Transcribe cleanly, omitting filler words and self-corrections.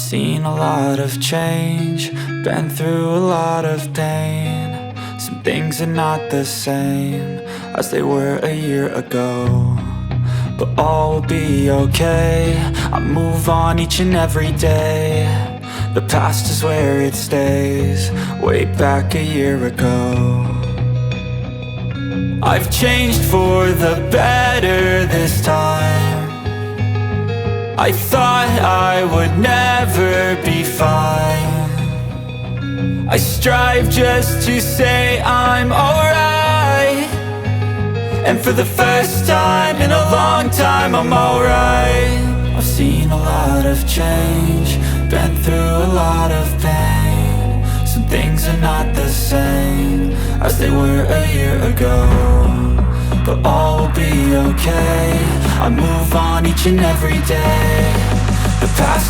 seen a lot of change, been through a lot of pain. Some things are not the same as they were a year ago, but all will be okay. I move on each and every day. The past is where it stays, way back a year ago. I've changed for the better this time. I thought I would never be fine. I strive just to say I'm alright, and for the first time in a long time I'm alright. I've seen a lot of change, been through a lot of pain. Some things are not the same as they were a year ago, but all will be okay. I move on each and every day. The past